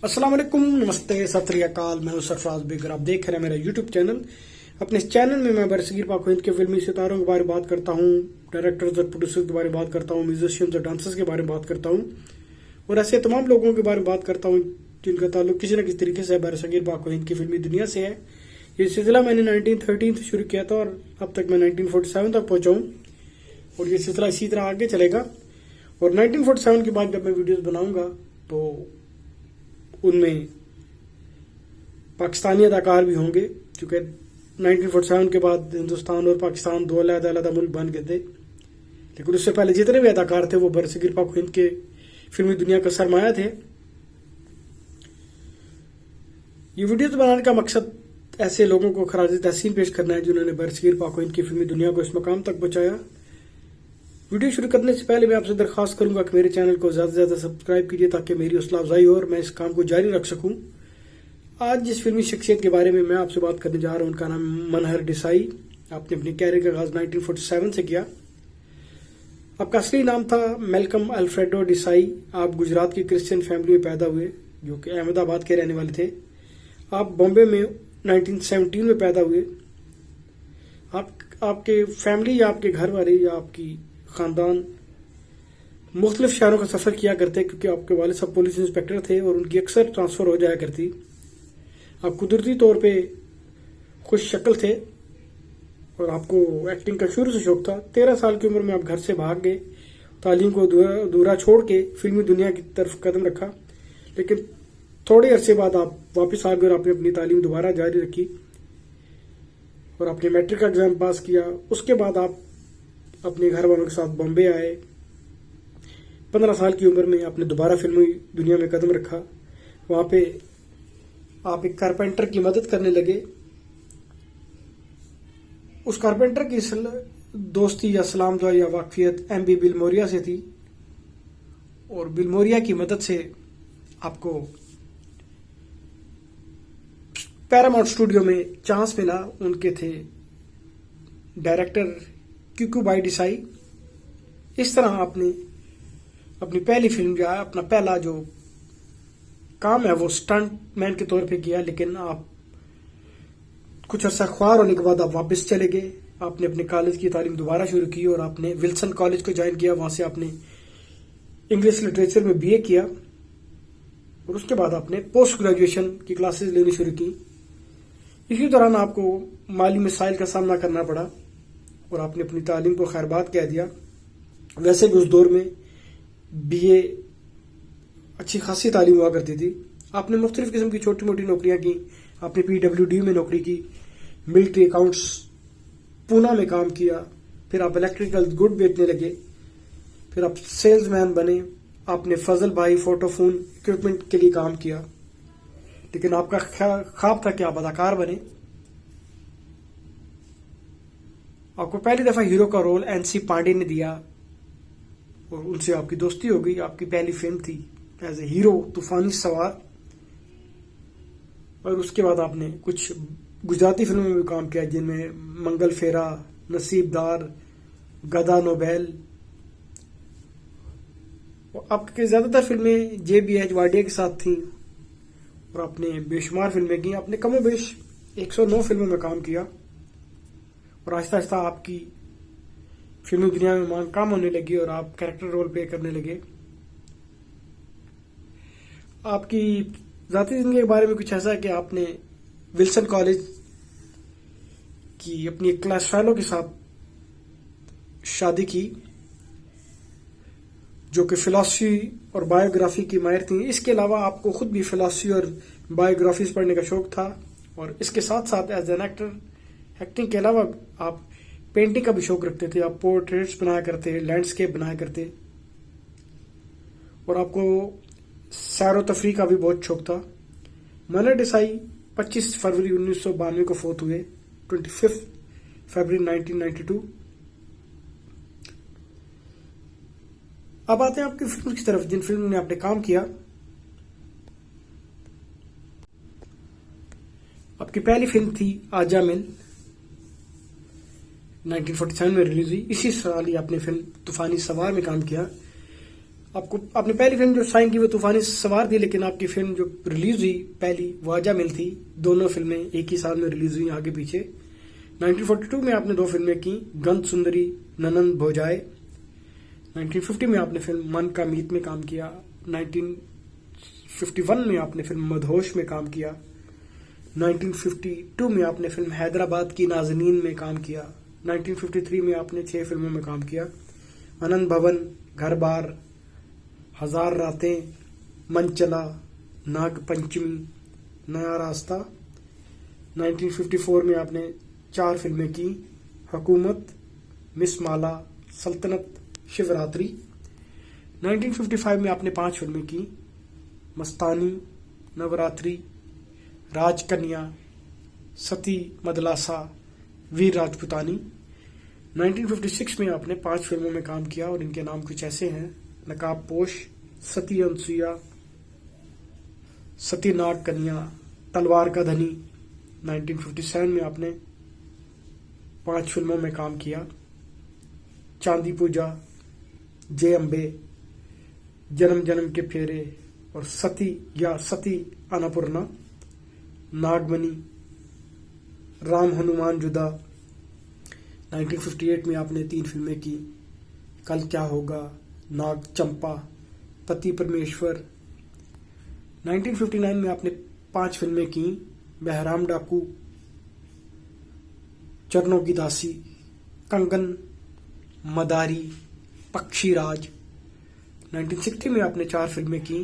अस्सलाम वालेकुम, नमस्ते, सत श्री अकाल। मैं हूं सरफराज बेगर। आप देख रहे हैं मेरा यूट्यूब चैनल। अपने इस चैनल में मैं बरसगीर पाक हिंद के फिल्मी सितारों के बारे में बात करता हूं, डायरेक्टर्स और प्रोड्यूसर्स के बारे में बात करता हूं, म्यूजिशियंस और डांसर्स के बारे में बात करता हूं और ऐसे तमाम लोगों के बारे में बात करता हूं जिनका ताल्लुक किसी न किसी तरीके से बरसगीर पाक हिंद की फिल्मी दुनिया से है। ये सिलसिला मैंने 1913 से शुरू किया था और अब तक मैं 1947 तक पहुंचा हूं और ये सिलसिला इसी तरह आगे चलेगा। और 1947 के बाद जब मैं वीडियोस बनाऊंगा तो उनमें पाकिस्तानी अदाकार भी होंगे, क्योंकि 1947 के बाद हिंदुस्तान और पाकिस्तान दो अलग-अलग मुल्क बन गए थे। लेकिन उससे पहले जितने भी अदाकार थे वो बरसगीर पाक हिंद के फिल्मी दुनिया का सरमाया थे। ये वीडियोस बनाने का मकसद ऐसे लोगों को खराज तहसीन पेश करना है जिन्होंने बरसगीर पाक हिंद की फिल्मी दुनिया को इस मकाम तक पहुंचाया। वीडियो शुरू करने से पहले मैं आपसे दरख्वास्त करूंगा कि मेरे चैनल को ज्यादा से ज्यादा सब्सक्राइब कीजिए ताकि मेरी हौसला अफजाई हो और मैं इस काम को जारी रख सकूं। आज जिस फिल्मी शख्सियत के बारे में मैं आपसे बात करने जा रहा हूं उनका नाम मनहर देसाई। आपने अपनी कैरियर का आगाज 1947 से किया। आपका असली नाम था मेलकम अल्फ्रेडो देसाई। आप गुजरात की क्रिश्चियन फैमिली में पैदा हुए जो कि अहमदाबाद के रहने वाले थे। आप बॉम्बे में 1917 में पैदा हुए। आपके फैमिली या आपके घर वाले या आपकी खानदान मुख्तलिफ शहरों का सफर किया करते क्योंकि आपके वाले सब पुलिस इंस्पेक्टर थे और उनकी अक्सर ट्रांसफर हो जाया करती। आप कुदरती तौर पे खुश शक्ल थे और आपको एक्टिंग का शुरू से शौक था। 13 साल की उम्र में आप घर से भाग गए, तालीम को अधूरा छोड़ के फिल्मी दुनिया की तरफ कदम रखा। लेकिन थोड़े अरसे बाद आप वापस आ गए और आपने अपनी तालीम दोबारा जारी रखी और आपने मैट्रिक का एग्जाम पास किया। उसके बाद आप अपने घर वालों के साथ बॉम्बे आए। 15 साल की उम्र में आपने दोबारा फिल्मी दुनिया में कदम रखा। वहां पे आप एक कारपेंटर की मदद करने लगे। उस कारपेंटर की दोस्ती या सलाम दुआ या वाकफियत एम.बी. बिलमोरिया से थी और बिलमोरिया की मदद से आपको पैरामाउंट स्टूडियो में चांस मिला। उनके थे डायरेक्टर क्यूक्यूबाई देसाई। इस तरह आपने अपनी पहली फिल्म जो है, अपना पहला जो काम है वो स्टंट मैन के तौर पे किया। लेकिन आप कुछ अर्सा ख्वार होने के बाद आप वापस चले गए। आपने अपने कॉलेज की तालीम दोबारा शुरू की और आपने विल्सन कॉलेज को ज्वाइन किया। वहां से आपने इंग्लिश लिटरेचर में बीए किया और उसके बाद आपने पोस्ट ग्रेजुएशन की क्लासेस लेनी शुरू की। इसी दौरान आपको माली मसाइल का सामना करना पड़ा और आपने अपनी तालीम को खैरबाद कह दिया। वैसे भी उस दौर में बीए अच्छी खासी तालीम हुआ करती थी। आपने मुख्तलिफ किस्म की छोटी मोटी नौकरियां की। आपने PWD में नौकरी की, मिलिट्री अकाउंट्स पूना में काम किया, फिर आप इलेक्ट्रिकल गुड बेचने लगे, फिर आप सेल्समैन बने। आपने फजल भाई फोटोफोन इक्विपमेंट के लिए काम किया। लेकिन आपका ख्वाब था कि आप अदाकार बने। आपको पहली दफा हीरो का रोल NC पांडे ने दिया और उनसे आपकी दोस्ती हो गई। आपकी पहली फिल्म थी एज ए हीरो तूफानी सवार और उसके बाद आपने कुछ गुजराती फिल्मों में भी काम किया जिनमें मंगल फेरा, नसीबदार, गदा नोबेल। आपकी ज्यादातर फिल्में JBH वाडिया के साथ थी और आपने बेशुमार फिल्में की। आपने कमो बेश 109 फिल्मों में काम किया और आहिस्ता आहिस्ता आपकी फिल्मी दुनिया में मांग कम होने लगी और आप कैरेक्टर रोल प्ले करने लगे। आपकी जाती जिंदगी के बारे में कुछ ऐसा है कि आपने विल्सन कॉलेज की अपनी एक क्लास फेलो के साथ शादी की जो कि फिलॉसफी और बायोग्राफी की माहिर थी। इसके अलावा आपको खुद भी फिलॉसफी और बायोग्राफीज पढ़ने का शौक था और इसके साथ साथ एज एन एक्टर, एक्टिंग के अलावा आप पेंटिंग का भी शौक रखते थे। आप पोर्ट्रेट्स बनाया करते, लैंडस्केप बनाया करते और आपको सैर व तफरी का भी बहुत शौक था। मनहर देसाई 25 फरवरी 1992 को फोत हुए, 25 फरवरी 1992। अब आते हैं आपकी फिल्म की तरफ, जिन फिल्मों ने आपने काम किया। आपकी पहली फिल्म थी आजा मिल, 1947 में रिलीज हुई। इसी साल ही आपने फिल्म तूफानी सवार में काम किया। आपको आपने पहली फिल्म जो साइन की वो तूफानी सवार थी, लेकिन आपकी फिल्म जो रिलीज हुई पहली वो आजा मिल थी। दोनों फिल्में एक ही साल में रिलीज हुई आगे पीछे। 1942 में आपने 2 फिल्में की, गंध सुंदरी ननंद भोजाए। 1950 में आपने फिल्म मन का मीत में काम किया। 1951 में आपने फिल्म मदहोश में काम किया। 1952 में आपने फिल्म हैदराबाद की नाज़नीन में काम किया। 1953 में आपने 6 फिल्मों में काम किया, आनंद भवन, घर बार, हजार रातें, मन चला, नाग पंचमी, नया रास्ता। 1954 में आपने 4 फिल्में की, हुकूमत, मिस माला, सल्तनत, शिवरात्रि। 1955 में आपने 5 फिल्में की, मस्तानी, नवरात्रि, राजकन्या, सती मदलासा, वीर राजपुतानी। 1956 में आपने 5 फिल्मों में काम किया और इनके नाम कुछ ऐसे हैं, नकाबपोश, सती अनसुईया, सती नाग कन्या, तलवार का धनी। 1957 में आपने 5 फिल्मों में काम किया, चांदी पूजा, जय अम्बे, जन्म जन्म के फेरे और सती या सती अन्नपूर्णा, नागमणि, राम हनुमान जुदा। 1958 में आपने 3 फिल्में की, कल क्या होगा, नाग चंपा, पति परमेश्वर। 1959 में आपने 5 फिल्में की, बहराम डाकू, चरणों की दासी, कंगन, मदारी, पक्षीराज। 1960 में आपने 4 फिल्में की,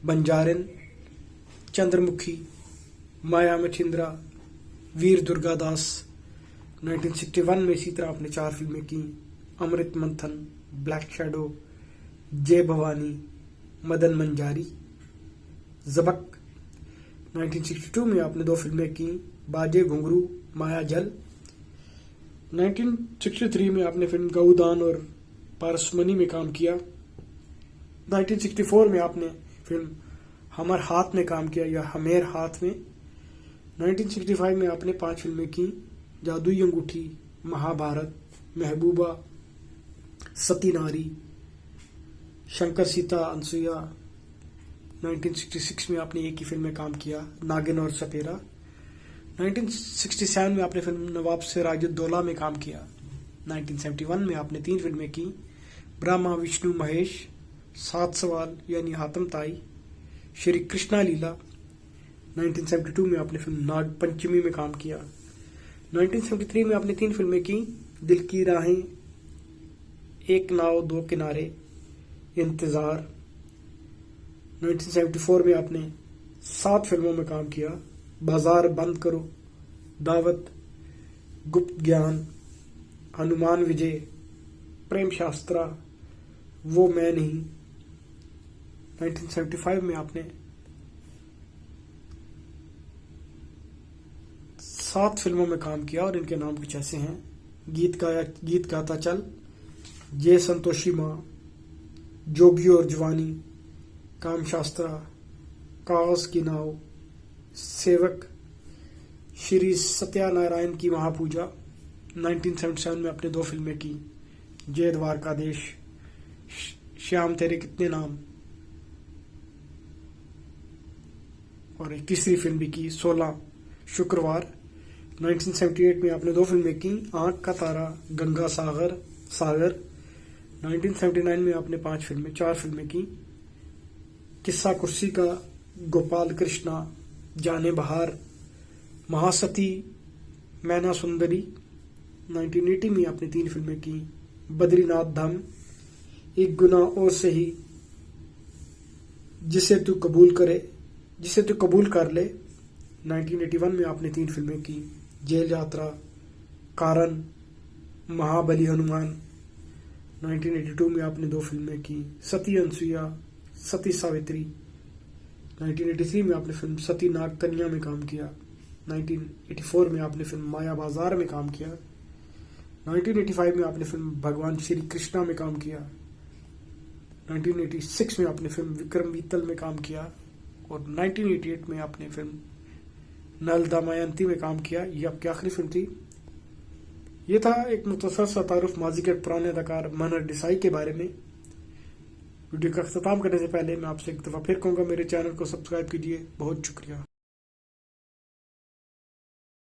बंजारन, चंद्रमुखी, माया मछिंद्रा, वीर दुर्गादास। 1961 में इसी तरह आपने 4 फिल्में की, अमृत मंथन, ब्लैक शैडो, जय भवानी, मदन मंजारी, जबक। 1962 में आपने 2 फिल्में की, बाजे घुंघरू, माया जल। 1963 में आपने फिल्म गौदान और पारसमनी में काम किया। 1964 में आपने फिल्म हमर हाथ में काम किया या हमेर हाथ में। 1965 में आपने 5 फिल्में की, जादुई अंगूठी, महाभारत, महबूबा, सती नारी, शंकर सीता अनसुईया। 1966 में आपने एक ही फिल्म में काम किया, नागिन और सपेरा। 1967 में आपने फिल्म नवाब सिराजुद्दौला में काम किया। 1971 में आपने 3 फिल्में की, ब्रह्मा विष्णु महेश, 7 सवाल यानी हातम ताई, श्री कृष्णा लीला। 1972 में आपने फिल्म नाग पंचमी में काम किया। 1973 में आपने 3 फिल्में की, दिल की राहें, एक नाव दो किनारे, इंतजार। 1974 में आपने 7 फिल्मों में काम किया, बाजार बंद करो, दावत, गुप्त ज्ञान, हनुमान विजय, प्रेम शास्त्रा, वो मैं नहीं। 1975 में आपने 7 फिल्मों में काम किया और इनके नाम कुछ ऐसे हैं, गीत गाता चल, जे संतोषी माँ, जोगी और जवानी, काम शास्त्रा, कागज की नाव, सेवक, श्री सत्यानारायण की महापूजा। 1977 में आपने 2 फिल्में की, जय द्वारकाधीश, श्याम तेरे कितने नाम, और एक तीसरी फिल्म भी की, 16 शुक्रवार। 1978 में आपने 2 फिल्में की, आंख का तारा, गंगा सागर। 1979 में आपने 4 फिल्में की, किस्सा कुर्सी का, गोपाल कृष्णा, जाने बहार, महासती, मैना सुंदरी। 1980 में आपने 3 फिल्में की, बद्रीनाथ धाम, एक गुनाह और सही, जिसे तू कबूल कर ले। 1981 में आपने 3 फिल्में की, जेल यात्रा, कारण, महाबली हनुमान। 1982 में आपने 2 फिल्में की, सती अनसुईया, सती सावित्री। 1983 में आपने फिल्म सती नाग कन्या में काम किया। 1984 में आपने फिल्म माया बाजार में काम किया। 1985 में आपने फिल्म भगवान श्री कृष्णा में काम किया। 1986 में आपने फिल्म विक्रम बीतल में काम किया और 1988 में आपने फिल्म नल दमयंती में काम किया। ये आपकी आखिरी फिल्म थी। ये था एक मुख्तसर सा तारुफ माजी के पुराने अदाकार मनहर देसाई के बारे में। वीडियो का अख्ताम करने से पहले मैं आपसे एक दफ़ा फिर कहूँगा, मेरे चैनल को सब्सक्राइब कीजिए। बहुत शुक्रिया।